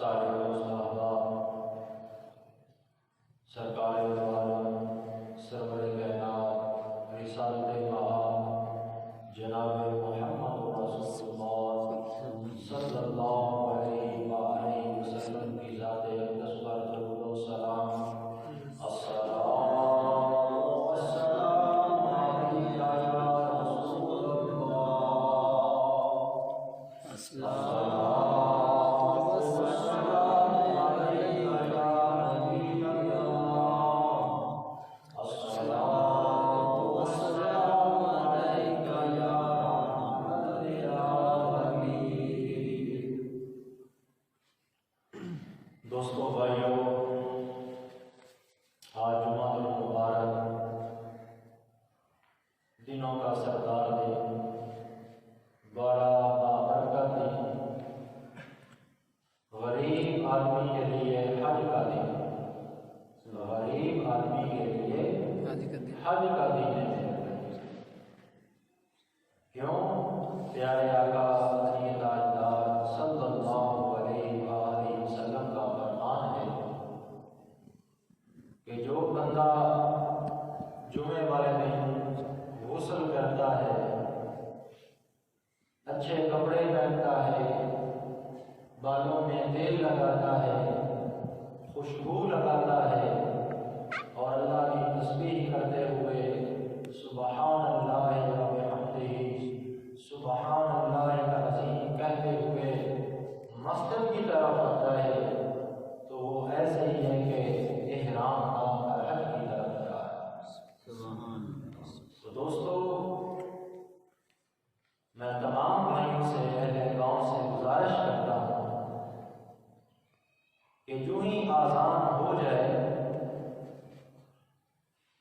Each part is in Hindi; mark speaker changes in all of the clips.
Speaker 1: सारे साहबा सरकार सरवर कायनात रिसालत महाब जनाब मोहम्मद रसूलुल्लाह सल्लल्लाहु अलैहि वसल्लम की ज़ात अक़दस पर दरूद व सलाम अस्सलाम वस्सलाम अलैका या रसूलल्लाह अस्सलाम वस्सलाम अलैका या नबीयल्लाह अस्सलाम वस्सलाम अलैका या रहमतल लिल आलमीन। दोस्तों भाइयों, आज जुमातुल मुबारक दिनों का सरदार दिन, बड़ा बाबरकत दिन, गरीब आदमी के लिए हज का दिन, गरीब आदमी के लिए हज का दिन है। क्यों? प्यारे आका ताजदार सल्लल्लाहु अलैहि वसल्लम का फरमान है कि जो बंदा जुमे वाले दिन गुस्ल करता है, अच्छे कपड़े पहनता है, बालों में तेल लगाता है, खुशबू लगाता है और अल्लाह की तस्बीह करते हुए सुबहान अल्लाह व बिहम्दिही सुबहान अल्लाह अज़ीम कहते हुए मस्जिद की तरफ आता है, तो वो ऐसे ही है कि इहराम नाम का हज की तरफ जा रहा है।
Speaker 2: सुभान
Speaker 1: तो दोस्तों, मैं तमाम भाइयों से, अहले गाँव से गुजारिश करता हूँ कि जो ही आज़ान हो जाए,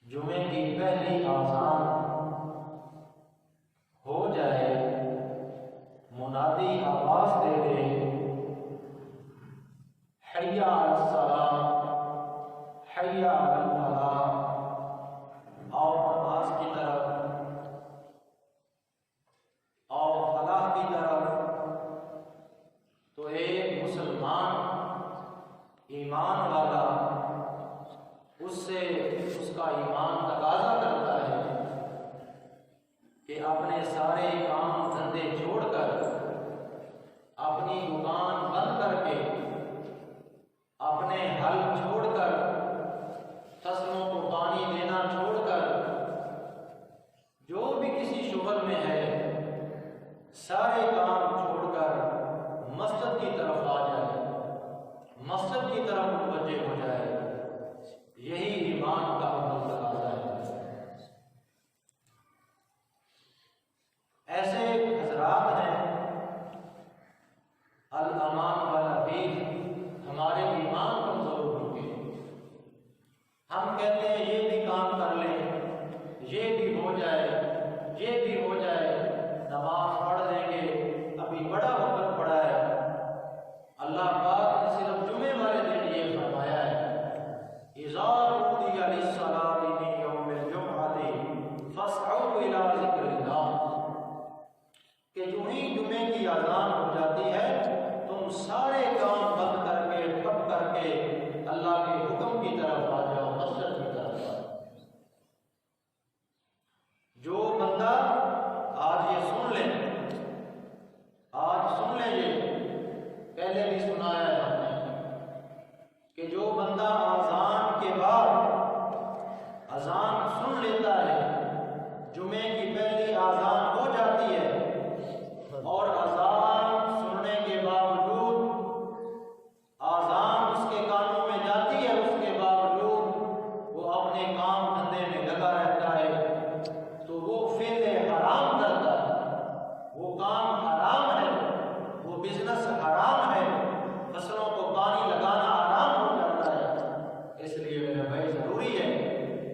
Speaker 1: जुमे की पहली आज़ान हो जाए, मुनादी आवाज़ दे दे, हय्या अलस सलाह, हय्या अलल फलाह, आओ नमाज की तरफ, आओ फलाह की तरफ, तो एक मुसलमान ईमान वाला उससे उसका ईमान तकाजा करता है कि अपने सारे काम धंधे छोड़कर, अपनी दुकान बंद करके, अपने हल छोड़कर, फसलों को पानी देना छोड़कर हम कहते हैं ये भी काम कर लें, ये भी हो जाए, ये भी हो जाए, नमाज पढ़ लेंगे, अभी बड़ा वक्त पड़ा है। अल्लाह पाक ने सिर्फ जुमे वाले दिन ये फरमाया है, इज़ा नुदिया लिस्सलाति मिन यौमिल जुमअति फस्अू इला ज़िक्रिल्लाह, कि जो ही जुमे की अज़ान हो जाती है तुम सारे काम बंद करके ठप करके अल्लाह के हुक्म की तरफ आ जाओ, मस्जिद की तरफ आ जाओ। जो बंदा आज ये सुन ले, आज सुन ले, ये पहले भी सुनाया है हमने कि जो बंदा अज़ान के बाद अज़ान सुन लेता है, जुमे की पहली अज़ान हो जाती है और अज़ान सुनने के बावजूद अज़ान उसके कानों में जाती है, उसके बावजूद वो अपने काम धंधे में लगा रहता है, तो वो फ़िल हराम करता है, वो काम हराम है, वो बिजनेस हराम है, फसलों को पानी लगाना हराम हो जाता है। इसलिए मेरे भाई ज़रूरी है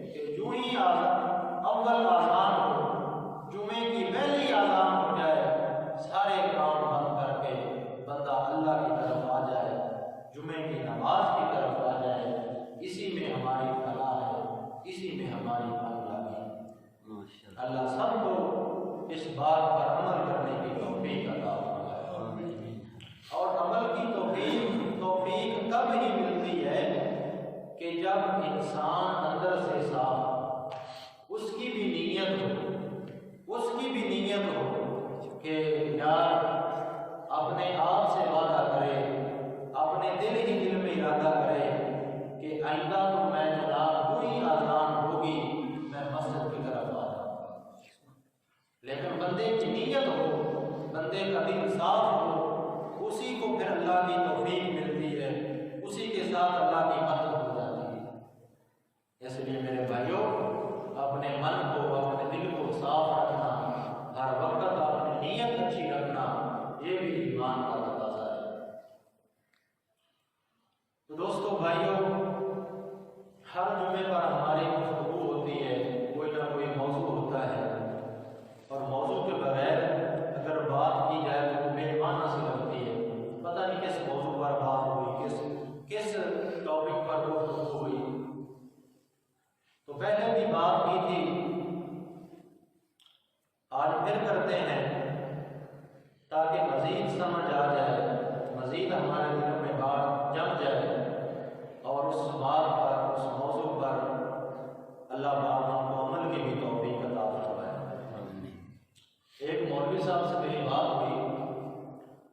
Speaker 1: कि यूं ही अव्वल अज़ान हो, जुमे की पहली अज़ान हो जाए, सारे काम बंद करके बंदा अल्लाह की तरफ आ जाए, जुमे की नमाज की तरफ आ जाए। इसी में हमारी फलाह है, इसी में हमारी कामयाबी है। अल्लाह सबको इस बात पर अमल करने की तौफीक अता फरमाए। और अमल की तौफीक कब ही मिलती है कि जब इंसान अंदर से साफ, उसकी भी नीयत हो, उसकी भी नीयत हो कि यार अपने आप से वादा करे, अपने दिल ही दिल में इरादा करे कि आइंदा तो मैं जनाब पूरी अज़ान होगी मैं मस्जिद की तरफ आ जाऊँगा। लेकिन बंदे की नीयत हो, बंदे का दिल साफ हो, उसी को फिर अल्लाह की तौफीक मिलती है, उसी के साथ अल्लाह की मदद हो जाती है। इसलिए मेरे भाइयों, अपने मन को, अपने दिल को साफ रखना, हर वक्त अपनी नीयत अच्छी रखना, ये भी ईमान का तकाज़ा है। तो दोस्तों भाइयों, हर जुमे पर हमारी गुफ्तगू होती है, कोई ना कोई मौजू होता है, और मौजू के बगैर अगर बात की जाए तो बेमाना सी लगती है। पता नहीं किस मौजू पर बात हुई, किस टॉपिक पर गुफ्तगू हुई। तो पहले भी बात की थी, आज फिर करते हैं ताकि मज़ीद समझ आ जाए, मज़ीद हमारे दिलों में बात जम जाए, और उस बात पर, उस मौजू पर अल्लाह पाक हमको अमल की भी तौफीक अता फरमाए। एक मौलवी साहब से मेरी बात हुई,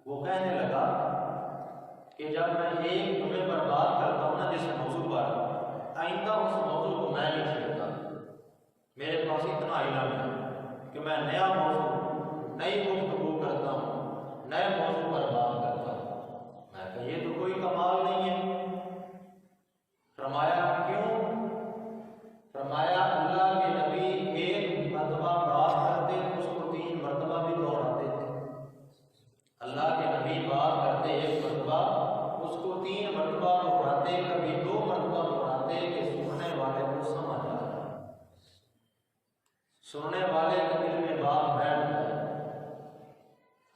Speaker 1: वो कहने लगा कि जब मैं एक जुमे पर बात करता हूँ ना जिस मौजू पर, आइंदा उस मौजू को मैं नहीं छेड़ता। मेरे पास इतना इल्म है कि मैं नया मौजू, नई गुफ्तगू करता हूँ, नए मौजू पर बात करता हूँ। मैं कहा ये तो कोई कमाल नहीं है। फरमाया क्यों? फरमाया अल्लाह के नबी एक मरतबा बात करते तो उसको 3 मरतबा भी दोहराते थे। अल्लाह के नबी बात करते एक मरतबा, उसको 3 मरतबा दोहराते, कभी 2 मरतबा दोहराते कि सुनने वाले को समझ आ जाए, सुनने वाले के दिल में बात बैठ जाए,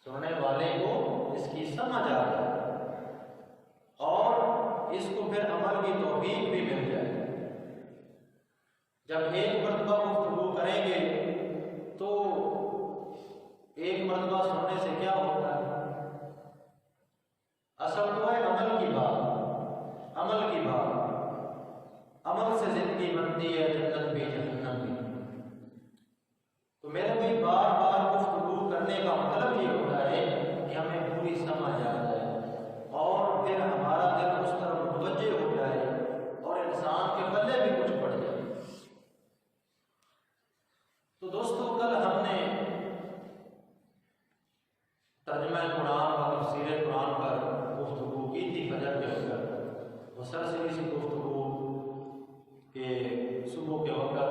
Speaker 1: सुनने वाले को इसकी समझ आ जाए और इसको फिर अमल की तौफीक भी मिल जाए। जब एक मरतबा गुफ्तगू करेंगे तो एक मरतबा सुनने से क्या होता है? असल तो है अमल की बात, अमल की बात, अमल से जिंदगी बनती है, जन्नत भी जहन्नम भी। तो मेरे भाई बार बार गुफ्तगू करने का मतलब ये होता है कि हमें पूरी समझ आ जाए और फिर हमारा दिल उस तरफ मुतवज्जे हो जाए और इंसान के पल्ले भी कुछ पड़ जाए। तो दोस्तों कल हमने तर्जुमा कुरान और तफसीर कुरान पर गुफ्तगू की थी फजर के वक्त। वो सरसरी सी गुफ्तगू के सुबह के वक्त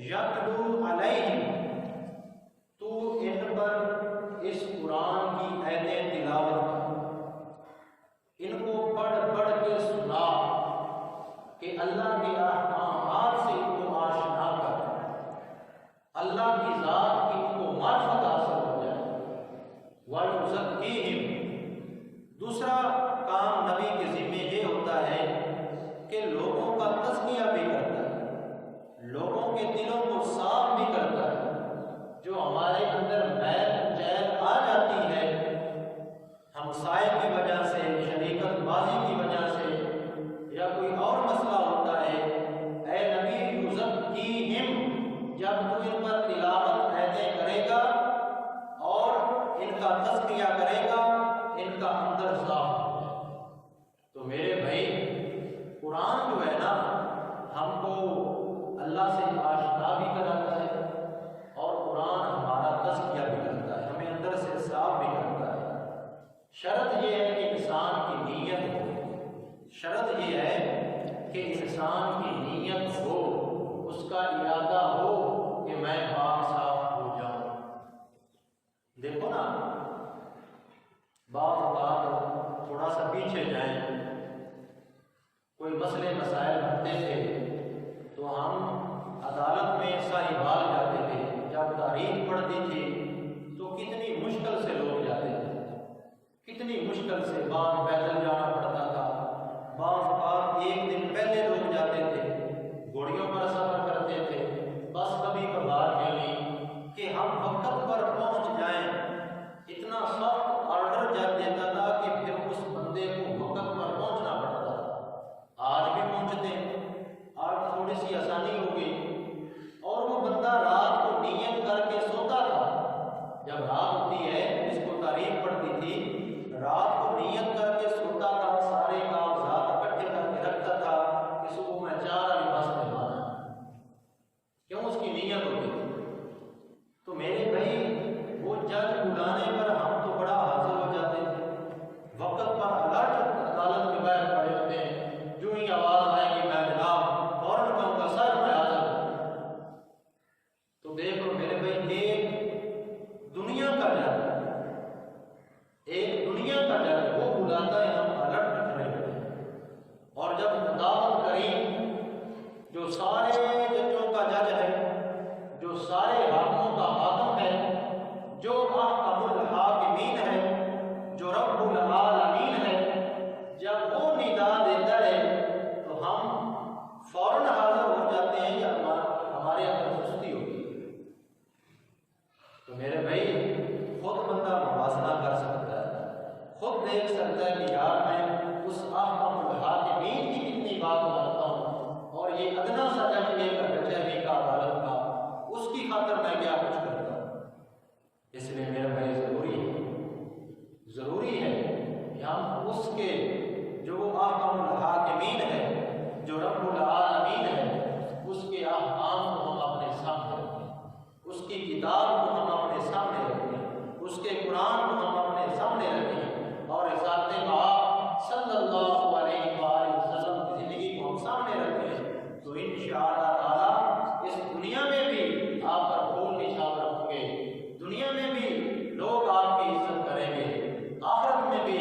Speaker 1: यतलू अलैहिम, तू इन पर इस कुरान की आयतें तिलावत कर, इनको पढ़ पढ़ के सुना कि अल्लाह के अहकामात से इनको आशना कर, अल्लाह की ज़ात की इनको मार्फत हासिल हो जाए। वयुज़क्कीहिम, दूसरा काम नबी के ज़िम्मे ये होता है कि लोगों का तज़किया भी करता है, लोगों के दिलों को साफ भी करता है। जो हमारे अंदर मैल कुचैल आ जाती है हमसाए की वजह से, शरीकतबाजी की वजह से, या कोई और मसला होता है, ऐ नबी युज़क्कीहिम, जब तू इन पर तिलावत आयतें करेगा और इनका तज़किया करेगा, इनका अंदर साफ हो जाए। तो मेरे भाई, कुरान जो है ना, हमको अल्लाह से आशना भी कराता है और कुरान हमारा तज़किया भी करता है, हमें अंदर से साफ भी करता है। शर्त यह है कि इंसान की नीयत हो, शर्त यह है कि इंसान की नीयत हो, उसका इरादा हो कि मैं पाक साफ हो जाऊं। देखो ना, बात थोड़ा सा पीछे जाए, कोई मसले मसाइल बनते थे तो हम अदालत में साहिबाल जाते थे। जब तारीख पढ़ती थी तो कितनी मुश्किल से लोग जाते थे, कितनी मुश्किल से, बाहर पैदल जाना पड़ता था, बात एक दिन पहले लोग जाते थे, घोड़ियों पर सफर करते थे, बस कभी कभार मिली कि हम वक्त पर पहुंच जाएं। इतना सख्त ऑर्डर जब देता था कि फिर उस बंदे को वक्त पर पहुंचना पड़ता था। आज भी पहुंचते हैं, आज थोड़ी सी आसानी हो गई। और वो बंदा रात को नियत करके सोता था, जब रात होती है, इसको तारीफ पड़ती थी, रात को नियत करके सोता था, सारे कागजात इकट्ठे करके रखता था कि सुबह में 4 लिबास पहनवाना। क्यों? उसकी नियत होती थी। तो मेरे भाई, वो जज बुलाने पर हम तो बड़ा हाजिर हो जाते थे, वक्त पर अलर्ट अदालत के बाहर खड़े होते हैं, जो ही आवाज आएगी मैं जनाब फौरन कहूँगा सर मैं हाजिर। तो देख लो मेरे भाई, एक दुनिया का जज, एक दुनिया का जज वो बुलाता है, हम अलर्ट खड़े होते हैं। और जब अदालत करीम, जो सारे जजों का जज है, जो सारे हाकिमों का हाकिम है, जो अहकमुल हाकिमीन है, जो रब्बुल आलमीन है, जब वो निदा देता है तो हम फौरन हाजिर हो जाते हैं या हमारे अंदर सुस्ती होती है। तो मेरे भाई, खुद बंदा मुवाज़ना कर सकता है, खुद देख सकता है कि यार मैं उस अहकमुल हाकिमीन की कितनी बात मानता हूँ, और ये अदना सा जज एक कचहरी का, अदालत का, उसकी खातिर मैं क्या कुछ करता हूँ। इसलिए मेरे भाई, ज़रूरी है कि हम उसके, जो अहकमुल हाकिमीन है, जो रब्बुल आलमीन है, उसके अहकाम को हम अपने सामने रखें, उसकी किताब को हम अपने सामने रखें, उसके कुरान को हम अपने सामने रखें, और ज़ात पाक सल्लल्लाहु अलैहि वसल्लम की ज़िंदगी को हम सामने रखें। तो इंशाअल्लाह ताला इस दुनिया में भी आप पर फूल निशान रखोगे, दुनिया में भी लोग आपकी इज्जत करेंगे, आखिरत में भी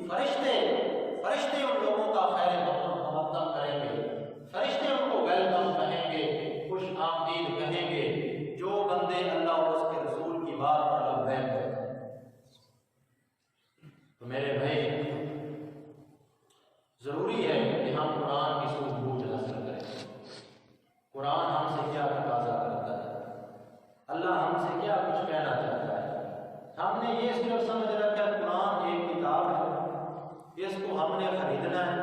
Speaker 1: फरिश्ते उन लोगों का खैर मक़दम करेंगे, फरिश्ते उनको वेलकम कहेंगे, खुश आमदीद कहेंगे, जो बंदे अल्लाह और उसके रसूल की बात पर लब्बैक कहते हैं। तो मेरे भाई, जरूरी है कि हम कुरान की सूझबूझ हासिल करें। कुरान हमसे क्या तकाजा करता है, अल्लाह हमसे क्या कुछ कहना चाहता है। हमने ये सिर्फ समझ रखा है कुरान एक किताब है, इसको हमने खरीदना है।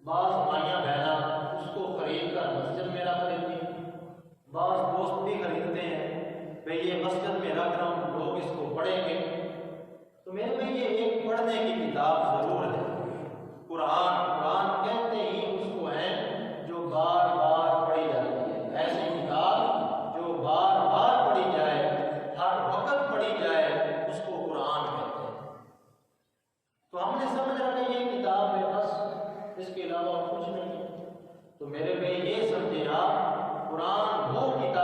Speaker 1: बाज़ माइयाँ बहना उसको खरीद कर मस्जिद में रख देती हैं, बाज़ दोस्त भी खरीदते हैं, भाई ये मस्जिद में रख रहा हूँ, लोग इसको पढ़ेंगे। तो मेरे में ये एक पढ़ने की किताब ज़रूर है। कुरान कहते ही उसको है जो बार बार पढ़ी जाती है, ऐसी किताब जो बार बार पढ़ी जाए, हर वक्त पढ़ी जाए, उसको कुरान कहते हैं। तो हमने समझ रखा ये किताब है, बस इसके अलावा कुछ नहीं। तो मेरे में ये समझे आप, कुरान वो किताब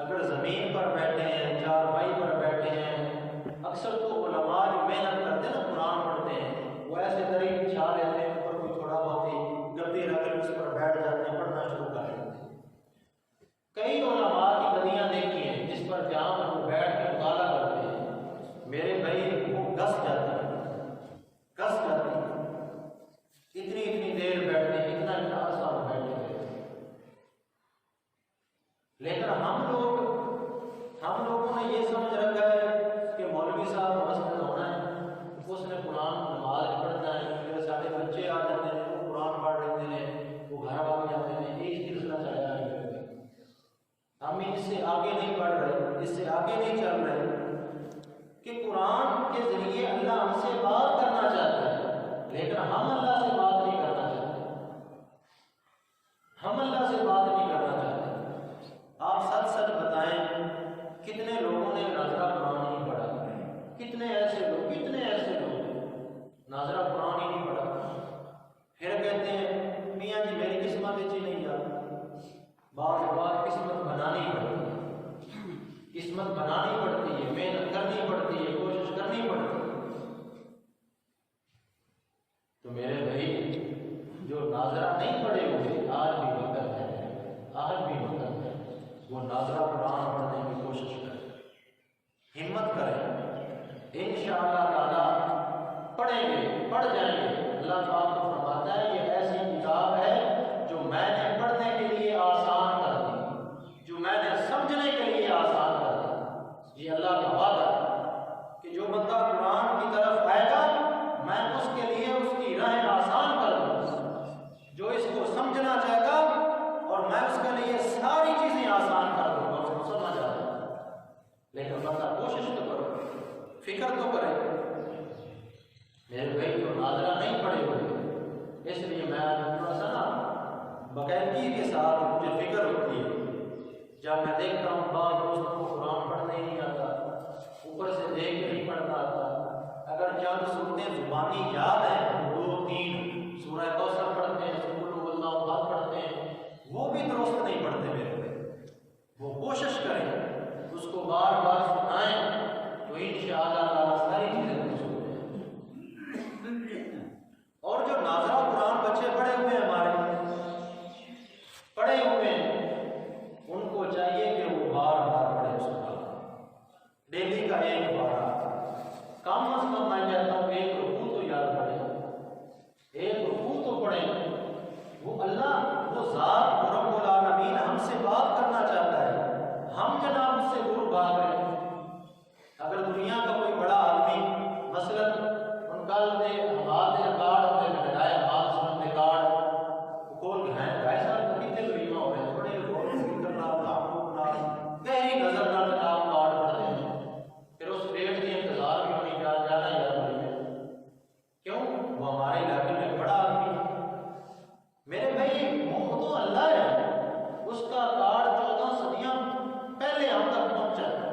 Speaker 1: अगर ज़मीन पर बैठे हैं, चारपाई पर बैठे हैं, अक्सर तो उलमा जो मेहनत करते हैं ना, कुरान पढ़ते हैं, वो ऐसे दरी बिछा लेते हैं, ऊपर कोई थोड़ा बहुत ही गद्दी रख उस पर बैठ जाते हैं, पढ़ना शुरू कर देते हैं। कई उलमा की गद्दियाँ देखी हैं जिस पर जहाँ पर वो बैठ के मुताला करते हैं, मेरे भाई वो घस जाती है, घस जाती है। इतनी इतनी देर बैठते हैं, इतना इतना आसान बैठते हैं। लेकिन हम लोगों ने ये समझ रखा है कि मौलवी साहब मस्जिद होना है, उसने कुरान नमाज पढ़ना है, फिर सारे बच्चे आ जाते हैं, वो कुरान पढ़ लेते हैं, वो घर भाग जाते हैं, एक सिलसिला चला है। हम इससे आगे नहीं बढ़ रहे, इससे आगे नहीं चल रहे कि कुरान के जरिए अल्लाह हमसे बात करना चाहता है, लेकिन हम अल्लाह से बात नहीं करना चाहते, हम अल्लाह से बात नहीं करना चाहते। आप सच सच बताएं, कितने लोगों ने नाज़रा कुरान नहीं पढ़ा? कितने ऐसे लोग नाज़रा कुरान ही नहीं पढ़ा, फिर कहते हैं मियाँ जी मेरी किस्मत ही नहीं जाती। बात किस्मत बनानी पड़ती है, किस्मत बनानी पड़ती है, मेहनत करनी पड़ती है, कोशिश करनी पड़ती है। तो मेरे भाई जो नाज़रा नहीं पढ़े हुए, आज भी वक्त है, आज भी वक्त है, वो नाज़रा कुरान पढ़ने की कोशिश करें, हिम्मत करें। इंशाअल्लाह ताला पढ़ेंगे, पढ़ जाएंगे। अल्लाह पाक तो फरमाता है ये ऐसी किताब है जो मैंने पढ़ने के लिए आसान कर दी, जो मैंने समझने के लिए आसान कर दी। ये अल्लाह का वादा है कि जो बंदा कुरान की तरफ आएगा मैं उसके लिए उसकी राह आसान कर दूँगा, जो इसको समझना चाहेगा और मैं उसके लिए सारी चीज़ें आसान कर दूँगा, उसको समझ आ जाएगा। लेकिन बंदा कोशिश तो करो, फिक्र तो करे। मेरे भाई तो नाज़रा नहीं पड़े हुए, इसलिए मैं थोड़ा सा ना बाकायदगी के साथ मुझे फिक्र होती है जब मैं देखता हूँ बाद दोस्तों को कुरान पढ़ने ही नहीं आता, ऊपर से देख नहीं पढ़ना आता। अगर चंद सूरतें जुबानी याद हैं, 2-3 सूरह कौसर पढ़ते हैं, सूरह पढ़ते हैं, वो भी दुरुस्त नहीं पढ़ते मेरे भाई। वो कोशिश करें, उसको बार बार सुनाएं तो इंशाअल्लाह सारी चीज़ें दुरुस्त हो जाएंगी। और जो नाज़रा कुरान बच्चे पढ़े हुए हैं, हमारे पढ़े हुए हैं, उनको चाहिए कि वो बार बार पढ़े उसका, डेली का एक बार, कम अज़ कम मैं कहता हूँ एक रुकू तो याद पढ़े, एक रुकू तो पढ़े। वो अल्लाह, वो ज़ात रब्बुल आलमीन हमसे बात करना चाहता है, हम जनाब उससे दूर भाग रहे हैं। अगर दुनिया का कोई बड़ा आदमी मसलन उनका हाथ कार्ड होते लगाए, हाथ सुनते कार्ड खोल के हैं गाय साहब तो कितने गरीबा हो रहे हैं, बड़े गहरी नजर ना जनाब कार्ड पढ़ते हैं, फिर उस रेट के इंतजार भी होनी जाना याद नहीं। क्यों? वो हमारे इलाके में बड़ा आदमी है। मेरे भाई वो तो अल्लाह है, उसका कार्ड 14 सदियां पहले हम तक पहुंचा है।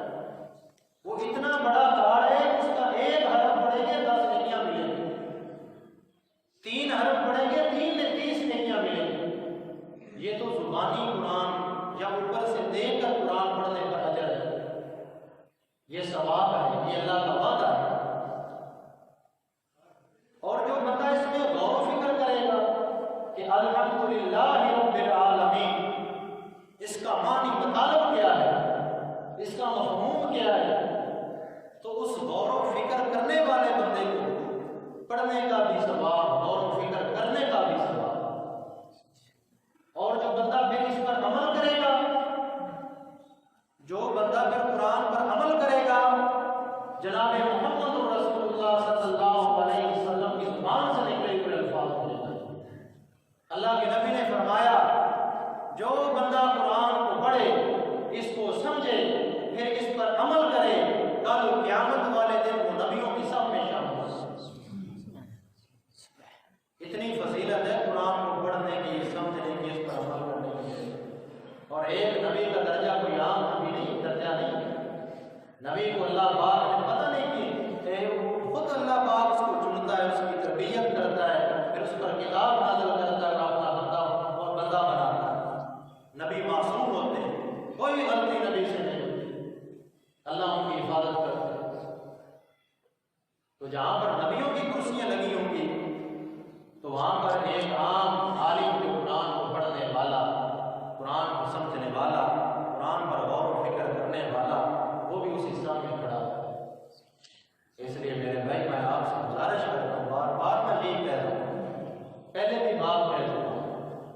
Speaker 1: वो इतना बड़ा कार्ड है, उसका एक हरफ पढ़ेंगे 10 नेकियां मिलेंगी, 3 हरफ पढ़ेंगे 30 नेकियां मिलेंगी। ये तो जुबानी कुरान या ऊपर से देखकर कुरान पढ़ने का अजर है, ये सवाब है, ये अल्लाह का वादा है। और जो बंदा इसमें गौर फिक्र करेगा कि अल्हम्दुलिल्लाहि रब्बिल आलमीन, इसका मानी मतलब क्या है, इसका मफ़हूम क्या है, तो उस गौर व फिक्र करने वाले बंदे को पढ़ने का भी सवाब, गौर व फिक्र करने का भी सवाब। और जो बंदा फिर इस पर अमल करेगा, जो बंदा फिर कुरान पर अमल करेगा, जनाब मोहम्मद रसूलुल्लाह सल्लल्लाहु अलैहि वसल्लम की जुबान से निकले हुए अल्फाज होने। अल्लाह के नबी ने फरमाया जो बंदा कुरान को पढ़े, इसको समझे, फिर इस पर अमल करे, कल क़यामत वाले दिन वो नबियों की सब में शामिल होगा। इतनी फजीलत है कुरान को पढ़ने की, समझने की, इस पर अमल करने की। और एक नबी का दर्जा कोई आम नबी नहीं, दर्जा नहीं। नबी को अल्लाह पाक ने पता नहीं कि खुद अल्लाह पाक उसको चुनता है, उसकी तरबियत करता है, फिर उस पर किताब नाज़िल करता है, अपना बंदा बनाता है। नबी मासूम होते हैं, कोई गलती नबी से तो जहाँ पर नबियों की कुर्सियाँ लगी होंगी तो वहाँ पर एक आम आलिम जो कुरान को पढ़ने वाला, कुरान को समझने वाला, कुरान पर गौर व फिक्र करने वाला, वो भी उस हिस्सा में खड़ा है। इसलिए मेरे भाई मैं आपसे गुजारिश करता हूँ, बार बार मैं यही कह रहा हूँ, पहले भी बात कह चुका हूँ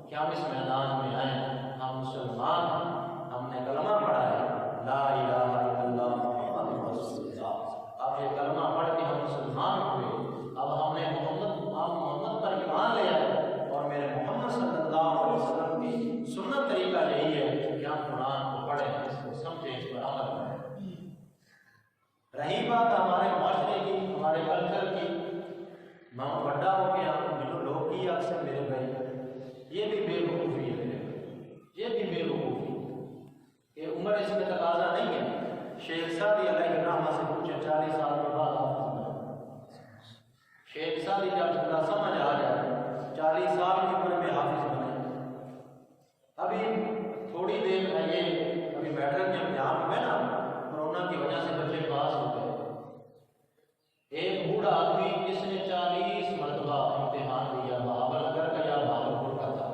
Speaker 1: कि हम इस मैदान में आए, हम मुसलमान हैं, हमने कलमा पढ़ा है, ला इलाहा इल्लल्लाह मुहम्मदुर रसूलुल्लाह। अब ये कलमा पढ़ के हम मुसलमान हुए, अब हमने मोहम्मद पर ईमान ले आए और मेरे मोहम्मद सल्लल्लाहु अलैहि वसल्लम की सुन्नत तरीका यही है कि हम कुरान को पढ़ें, इसको समझें, इस पर अमल करें। रही बात हमारे माशरे की, हमारे कल्चर की, मैं बड़ा हो गया जो लोग की अक्सर मेरे भाई ये भी बेवकूफ़ी है, ये भी बेवकूफ़ी, ये उम्र इसमें तकाजा नहीं है। शेख सादी अलैहिर्रहमा से पूछे 40 साल के बाद आप शेख सादी जब थोड़ा समझ आ जाए 40 साल की उम्र में हाफिज बने। अभी थोड़ी देर पहले अभी मैट्रिक के इम्तिहान में ना कोरोना की वजह से बच्चे पास हो गए। एक बूढ़ा आदमी जिसने 40 मरतबा इम्तिहान दिया, बहावलनगर का या भागलपुर का था,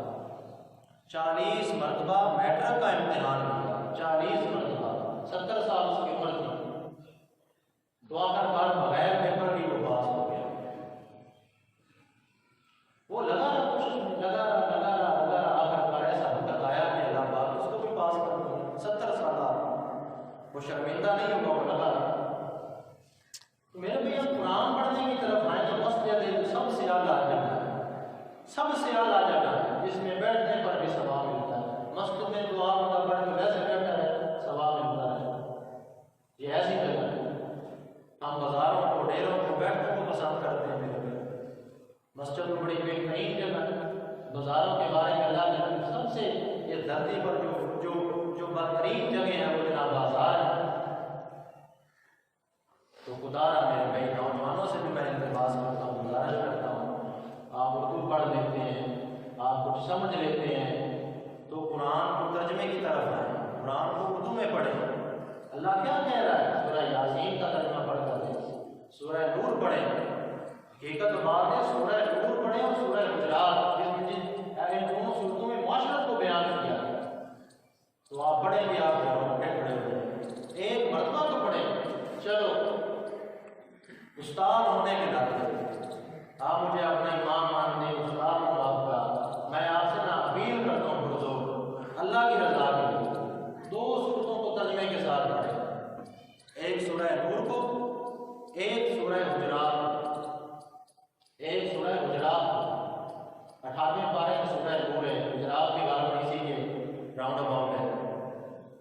Speaker 1: 40 मरतबा मैट्रिक का इम्तिहान दिया, 40 मरतबा, 70 साल उसकी उम्र थी। तो आखिरकार बगैर पेपर की वो पास हो गया। वो लगा रहा आखिरकार ऐसा वक्त आया कि अल्लाह पाक उसको भी पास कर दूँ। 70 साल वो शर्मिंदा नहीं होगा, वो लगा रहा। तो मेरे भैया कुरान पढ़ने की तरफ आए तो मस्जिद सबसे आला जगह है, सबसे आला जगह है जिसमें बैठने पर भी सवाब मिलता है। मस्जिद में दुआ होता पढ़ के वैसे बैठा है, सवाब मिलता है। ये ऐसी जगह है। हम बाजारों को, डेरों को बैठने को पसंद करते हैं मेरे भैया। मस्जिद में बड़ी बेहतरीन जगह है। बाजारों के बारे में अल्लाह ने सबसे ये धरती पर जो बदतरीन जगह है वो जनाब बाजार है। तो खुदारा मेरे भाई नौजवानों से भी मैं इल्तिमास करता हूँ, गुजारिश करता हूँ, आप उर्दू पढ़ लेते हैं, आप कुछ समझ लेते हैं तो कुरान को तर्जमे की तरफ आए, कुरान को उर्दू में पढ़ें। अल्लाह क्या कह रहा है? सूरह यासीन का तर्जमा पढ़ कर दें, सूरह नूर पढ़ें। हकीकत बात है सूरह नूर पढ़ें और सूरह हुजरात, इन दोनों सूरतों में माशरत को बयान किया गया। तो आप पढ़ेंगे, आप पढ़े हुए एक मरतबा तो पढ़ें। चलो उस्ताद होने के नाते आप मुझे अपना इमाम मानते हैं, उस्ताद हूँ आपका, मैं आपसे ना अपील करता हूँ हुजूर अल्लाह की रज़ा के लिए 2 सूरतों को तर्जुमे के साथ पढ़ें, एक सूरह नूर को, एक सूरह हुजरात, एक सूरह हुजरात 18वें पारे में सूरह नूर है, हुजरात के बारे में इसी के राउंड अबाउट है।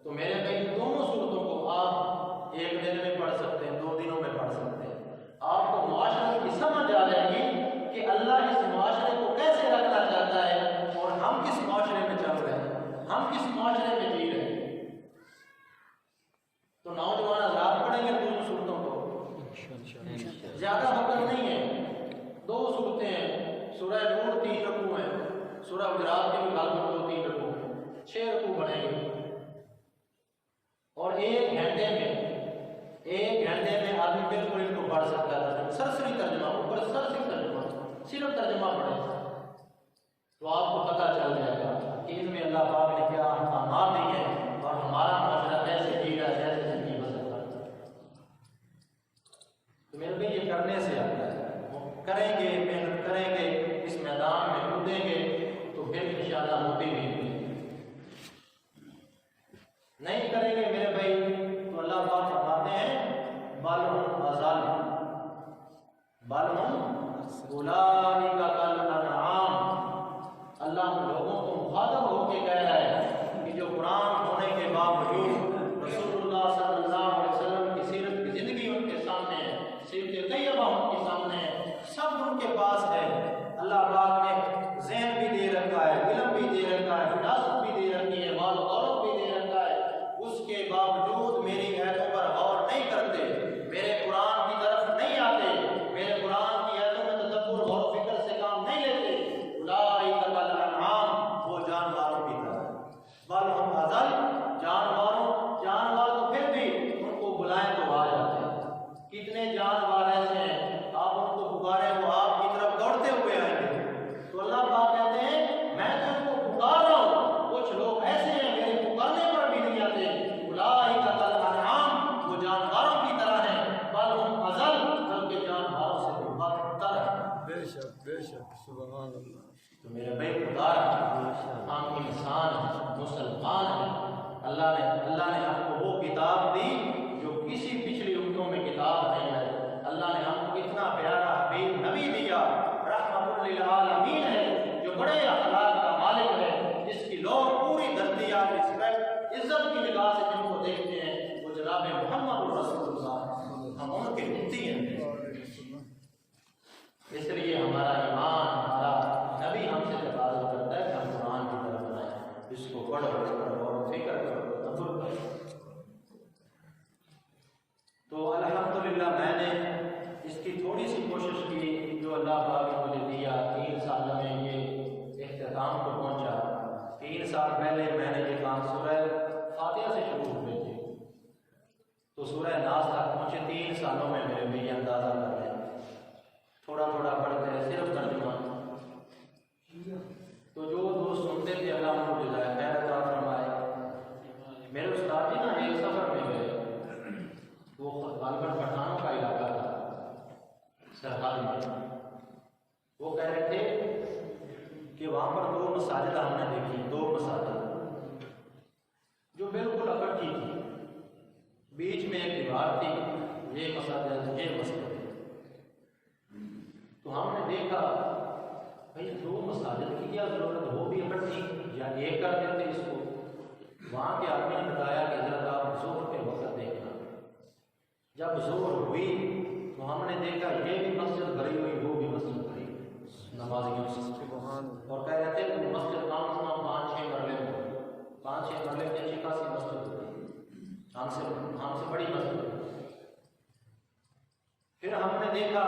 Speaker 1: तो मेरे भाई दोनों सूरतों को आप एक दिन में पढ़ सकते हैं, 2 दिनों में पढ़ सकते हैं। आपको मुआशरे की समझ आ जाएगी कि अल्लाह इस मुआशरे को कैसे रखना चाहता है और हम किस मुआशरे में चल रहे हैं, हम किस मुआशरे में जी रहे हैं। तो नौजवान आजाद पढ़ेंगे दोनों सूरतों को, ज्यादा वक्त नहीं है, 2 सूरतें हैं। सूरह नूर 3 रकू है, सूरह हुजरात के भी गालबन 2-3 रकू हैं, 6 रकू बनेंगे। और 1 घंटे में आदमी बिल्कुल इनको पढ़ सकता है। सरसरी तर्जमा, ऊपर सरसरी तर्जमा, सिर्फ तर्जमा पढ़े तो आपको पता चल जाएगा कि इसमें अल्लाह पाक ने क्या अहकाम दिए हैं और हमारा माशरा कैसे जी रहा है, कैसे जिंदगी बसर करता है। तो मेरे भाई ये करने से आता है, करेंगे, मेहनत करेंगे, इस मैदान में कूदेंगे तो फिर इंशाअल्लाह मोदी भी नहीं करेंगे मेरे भाई तो अल्लाह पाक फरमाते हैं बालहुम अज़ालिम, बालहुम उलाइका कल अनआम। अल्लाह उन लोगों को मुखातब होकर कह रहा है कि जो कुरान होने के बावजूद रसूलुल्लाह सल्लल्लाहु अलैहि वसल्लम की सीरत की ज़िंदगी उनके सामने है, सीरत तैयबा उनके सामने है, सब उनके पास है। अल्लाह पाक ने ज़हन भी दे रखा है, इल्म भी दे रखा है, फिरासत भी दे रखी है, माल दौलत भी दे रखा है, उसके बावजूद मेरी आयतों पर गौर नहीं करते, मेरे कुरान की तरफ नहीं आते, मेरे कुरान की आयतों में तदब्बुर गौर फिक्र से काम नहीं लेते। उलाइका कल अनआम, वो जानवरों की तरह, बल हम अज़ल जानवरों
Speaker 2: सुभान अल्लाह।
Speaker 1: तो मेरे भाई खुदा हम इंसान मुसलमान हैं। अल्लाह ने हमको वो किताब दी जो किसी पिछली उम्मतों में किताब नहीं है। अल्लाह ने हमको इतना प्यारा हबीब नबी दिया, रहमतुल लिल आलमीन है, जो बड़े अखलाक का मालिक है, जिसकी लोग पूरी धरती आप रिस्पेक्ट इज्जत की निगाह से जिनको देखते हैं वो जनाब मोहम्मद रसूलुल्लाह, हम उनके उम्मती हैं। इसलिए हमारा ईमान, हमारा नबी हमसे तकाज़ा करता है कि हम कुरान की तरफ बनाएं, इसको पढ़ो और फिक्र करो, तदब्बुर करो। तो अल्हम्दुलिल्लाह मैंने इसकी थोड़ी सी कोशिश की, जो अल्लाह पाक ने मुझे दिया। 3 साल में ये इख्तिताम को पहुंचा। 3 साल पहले मैंने ये काम सूरह फातिहा से शुरू हुए थे, तो सूरह नास तक पहुंचे। 3 सालों में मेरे भी अंदाज़ा कर लिया, थोड़ा थोड़ा पढ़ते हैं, सिर्फ तर्जुमा। तो जो दोस्त सुनते थे अल्लाह उनको जज़ाए खैर अता फरमाए। मेरे उस्ताद जी ना एक सफ़र में गए, वो गालबन पठानों का इलाका था, सरहद में। वो कह रहे थे कि वहाँ पर 2 मसाजिद हमने देखी, 2 मसाजिद जो बिल्कुल इकट्ठी थी, बीच में एक दीवार थी, ये मसाजिद ये मस्जिद। तो हमने देखा भाई 2 मसाजिद की क्या ज़रूरत, हो भी इकट्ठी, या एक कर देते इसको। वहाँ के आदमी ने बताया कि हज़रत आप ज़ोहर के वक्त देखना। जब ज़ोहर हुई तो हमने देखा ये भी मस्जिद भरी हुई, वो भी मस्जिद भरी, नमाजियों से। और कह रहे थे कि मस्जिद कम से कम 5-6 मरले में, 5-6 मरले की अच्छी खासी मस्जिद होती, हमसे बड़ी मस्जिद। फिर हमने देखा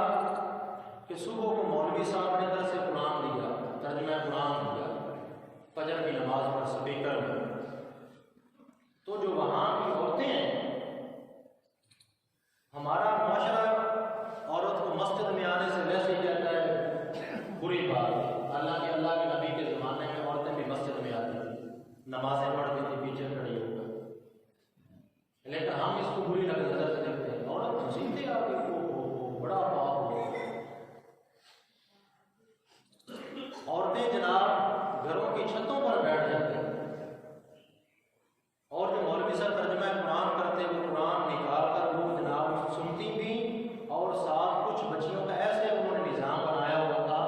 Speaker 1: कि सुबह को मौलवी साहब ने दरस कुरान दिया, तर्जुमा कुरान दिया, फजर की नमाज पर स्पीकर में। तो जो वहाँ की औरतें हैं, हमारा माशरा औरत को मस्जिद में आने से वैसे ही कहता है बुरी बात। अल्लाह के नबी के ज़माने में औरतें भी मस्जिद में आती थी, नमाजें पढ़ती थी पीछे खड़ी होकर, लेकिन हम इसको बुरी नजर से देखते हैं। औरत मुसीबतें आती को बड़ा पाप हो। औरतें जनाब घरों की छतों पर बैठ जाती हैं, और जो मौलवी साहब तर्जुमा कुरान करते वो कुरान निकाल कर वो जनाब सुनती भी, और साथ कुछ बच्चियों का ऐसे उन्होंने निज़ाम बनाया हुआ था,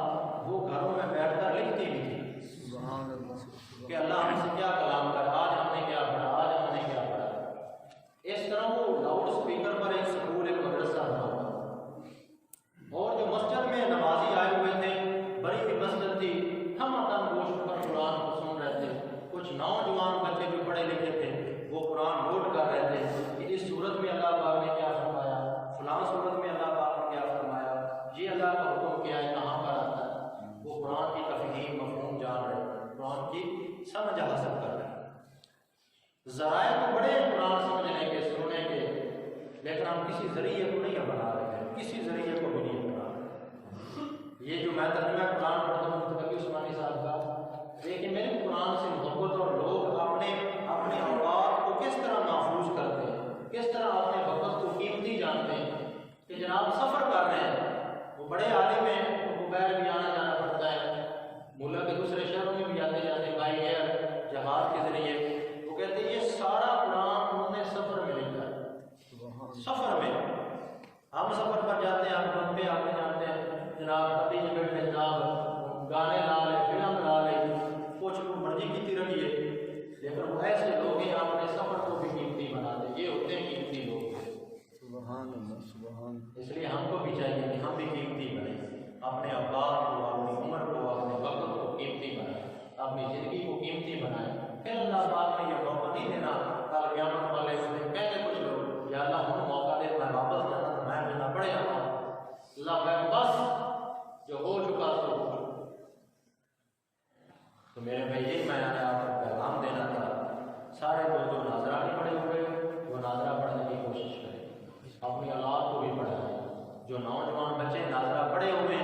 Speaker 1: वो घरों में बैठकर लिखती भी थी कि अल्लाह हमसे क्या कलाम कर, आज हमने क्या पढ़ा, आज हमने क्या पढ़ा। इस तरह वो लाउड स्पीकर पर एक स्कूल, एक मदरसा बना हुआ। और जो मस्जिद में नमाजी आए हुए थे, बड़ी हुई मस्जिद थी, हम अदम गोश्त पर कुरान को सुन रहे थे। कुछ नौजवान बच्चे भी पढ़े लिखे थे, वो कुरान नोट कर रहे थे कि इस सूरत में अल्लाह पाक ने क्या फरमाया, फलां सूरत में अल्लाह पाक ने क्या फरमाया, ये अल्लाह का हुक्म क्या है, कहाँ पर आता है। वो कुरान की तफहीम मफहूम जान रहे, कुरान की समझ हासिल कर रहे। ज़राए तो बड़े कुरान समझने के, सुनने के, लेकिन हम किसी जरिए को नहीं बना रहे हैं, किसी जरिए को भी नहीं बना रहे। ये जो मैं तर्जुमा कुरान पढ़ता हूँ मुस्तफ़ी उस्मानी साहब का, लेकिन मेरे कुरान से मोहब्बत, और लोग अपने औकात को किस तरह महफूज करते हैं, किस तरह अपने वक़्त को कीमती जानते हैं। कि जनाब सफ़र कर रहे हैं, वो बड़े आलिम हैं, उनको बैर भी आना जाना पड़ता है, मुल्क के दूसरे शहरों में भी आते जाते बाई एयर जहाज के जरिए। वो कहते हैं ये सारा कुरान उन्होंने सफ़र में लिखा है। सफ़र में हम सफ़र पर जाते हैं, हम लंबे आते जाते हैं जनाब, पति जी बैठे जनाब गाने ला ले, फिल्म ला ले, कुछ मर्जी की रखिए, लेकिन वो ऐसे लोग हैं अपने सफ़र को भी कीमती बना दे। ये होते हैं कीमती लोग। इसलिए हमको भी चाहिए कि हम भी कीमती बने, अपने औकात को, अपनी उम्र को, अपने वक्त को कीमती बनाए, अपनी ज़िंदगी को कीमती बनाए। फिर अल्लाह पाक ने यह मौका नहीं देना, कल क़यामत वाले दिन कहते कुछ लोग, या अल्लाह हमें मौका दे, मैं वापस जाना तो मैं बिना पढ़े आता हूँ। अल्लाह कहे बस जो हो चुका तो। तो मेरे भाई यही मैंने आपको पैगाम देना था। सारे लोग जो नाजरा नहीं पढ़े हुए, वो नाजरा पढ़ने की कोशिश करें, अपनी औलाद को भी पढ़ाएं। जो नौजवान बच्चे नाजरा पढ़े हुए,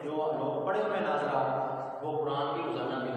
Speaker 1: जो लोग पढ़े हुए नाजरा, वो कुरान की रोज़ाना की